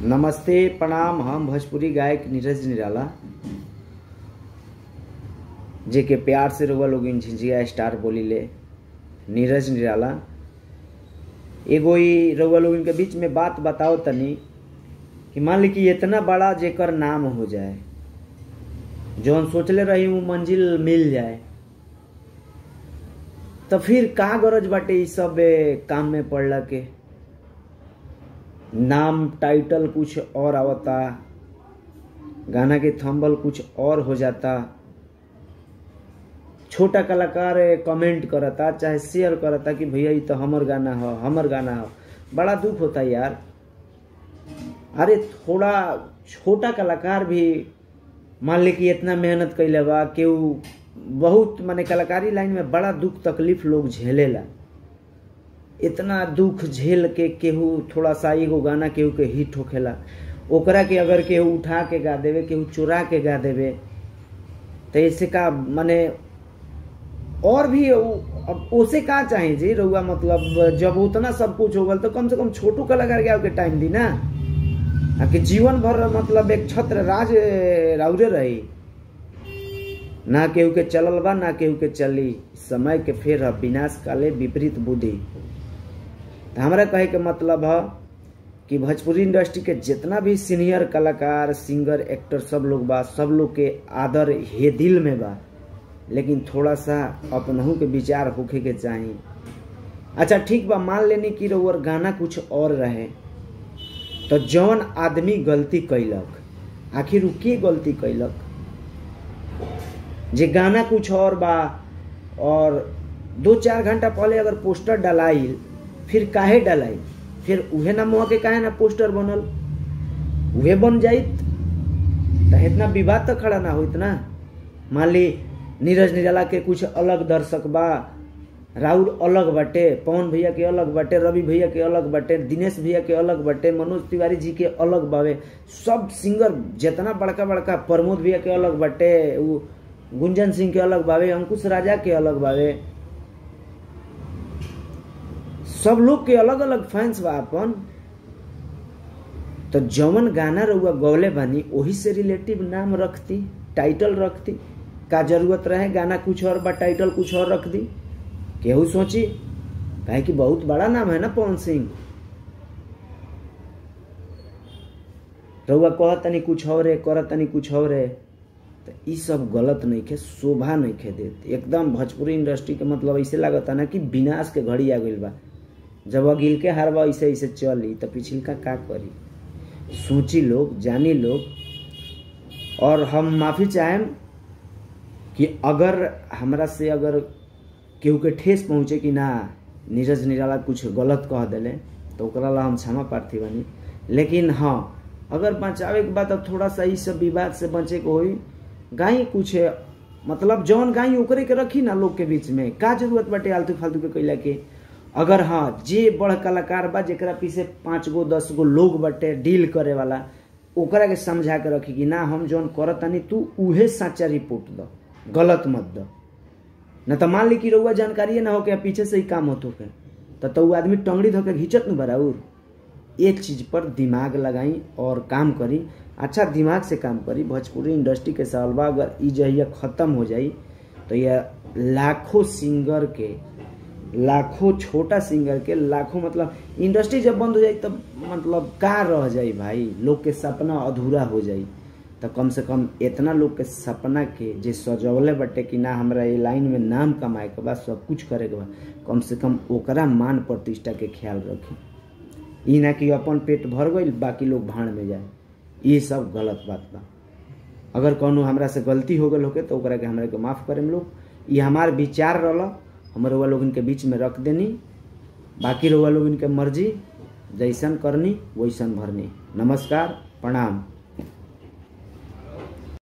नमस्ते प्रणाम। हम भोजपुरी गायक नीरज निराला जे के प्यार से रउआ लोग झिझिया स्टार बोली ले। नीरज निराला एगो ही रउआ लोग के बीच में बात बताओ तनी कि मान ली कि इतना बड़ा जेकर नाम हो जाए, जौन सोचले रही वो मंजिल मिल जाए, तो फिर का गरज बाटे इस सब काम में पड़ला के। नाम टाइटल कुछ और आवता, गाना के थंबल कुछ और हो जाता, छोटा कलाकार कमेंट करता चाहे शेयर करता कि भैया ये तो हमर गाना हो, हमर गाना हो। बड़ा दुख होता यार। अरे थोड़ा छोटा कलाकार भी मान ले कि इतना मेहनत कैले बा, केहू बहुत माने कलाकारी लाइन में बड़ा दुख तकलीफ लोग झेलेला। इतना दुख झेल के केहू थोड़ा सा एगो गाना केहू के हिट होखेला, ओकरा के अगर केहू उठा के गा देवे, केहू चुरा के गा देवे, तो ऐसे का माने और भी अब उसे का चाहे जी रउआ। मतलब जब उतना सब कुछ हो गल तो कम से कम छोटू कलाकार के टाइम दी ना, कि जीवन भर मतलब एक छत्र राज राउरे रही ना, केहू के चलल बा ना केहू के चली, समय के फेर विनाश काले विपरीत बुद्धि। तो हमारा कहे के मतलब है कि भोजपुरी इंडस्ट्री के जितना भी सीनियर कलाकार, सिंगर, एक्टर सब लोग बा, सब लोग के आदर हे दिल में बा, लेकिन थोड़ा सा अपनहू के विचार होखे के चाहिए। अच्छा ठीक बा, मान लेनी कि रउअर गाना कुछ और रहे, तो जौन आदमी गलती कैलक आखिर उ के गलती कैलक? जे गाना कुछ और बा और 2-4 घंटा पहले अगर पोस्टर डलाइल, फिर काहे डलाई? फिर उहे ना मुँह के काहे ना पोस्टर बनल, उहे बन जाइत तो इतना विवाद तो खड़ा ना होइत ना। मान ली नीरज निराला के कुछ अलग दर्शक बा, राउर अलग बाटे, पवन भैया के अलग बाटे, रवि भैया के अलग बाटे, दिनेश भैया के अलग बाटे, मनोज तिवारी जी के अलग बावे, सब सिंगर जितना बड़का बड़का, प्रमोद भैया के अलग बाटे, गुंजन सिंह के अलग बावे, अंकुश राजा के अलग बावे, सब लोग के अलग अलग फैंस बा अपन। तो जौन गाना रउआ गौले बानी वही से रिलेटिव नाम रखती, टाइटल रखती। का जरूरत रहे गाना कुछ और बा टाइटल कुछ और रख दी? केहू सोची, काहे कि बहुत बड़ा नाम है ना पवन सिंह। रउआ कहतनी कुछ और है, करतनी कुछ और है, तो ई सब गलत नहीं खे, शोभा नहीं खे देते एकदम। भोजपुरी इंडस्ट्री के मतलब ऐसे लागता ना कि विनाश के घड़ी आ गई बा। जब अगिल के हारवा ऐसे ऐसे चली तो पिछिलका का करी? सोची लोग, जानी लोग। और हम माफी चाहें कि अगर हमरा से अगर केहू के ठेस पहुँचे कि ना नीरज निराला कुछ गलत कह दिले, तो ओकरा ला हम क्षमा प्रार्थी बानी। लेकिन हाँ, अगर बचावे के बाद थोड़ा सा इस सब विवाद से बचे को होई, गाई कुछ मतलब जौन गाई ओकरे के रखी ना लोग के बीच में, का जरूरत बाटे आलतू फालतू के कैला के। अगर हाँ जे बड़ कलाकार बा जेकरा पीछे 5 गो 10 गो लोग बाटे डील करे वाला, ओकरा के समझा के रखी कि ना हम जौन करतानी तू उहे सच्चा रिपोर्ट दो, गलत मत दो। न तो मान ली कि रउआ जानकारी ना हो के पीछे से ही काम होतो के, तो वो आदमी टंगड़ी धोके घिंचत न बराबर। एक चीज पर दिमाग लगाई और काम करी, अच्छा दिमाग से काम करी। भोजपुरी इंडस्ट्री के सालबा अगर ई जहिया खत्म हो जाई तो यह लाखों सिंगर के, लाखों छोटा सिंगर के, लाखों मतलब इंडस्ट्री जब बंद हो जाए तब मतलब का रह जाई भाई? लोग के सपना अधूरा हो जाई। तो कम से कम इतना लोग के सपना के जे सजौले बटे कि ना हमरा ये लाइन में नाम कमाए के बाद सब कुछ करे के बा, कम से कम ओकरा मान प्रतिष्ठा के ख्याल रखी। ई ना कि अपन पेट भर गई बाकी लोग भाड़ में जाए, ये सब गलत बात बा। अगर कौनो हमरा से गलती हो गल होके तो ओकरा के हमरा के माफ करें लोग। ये हमार विचार रहला, हमर रउआ लोगन के बीच में रख देनी। बाकी रउआ लोगन के मर्जी, जैसन करनी वैसन भरनी। नमस्कार, प्रणाम।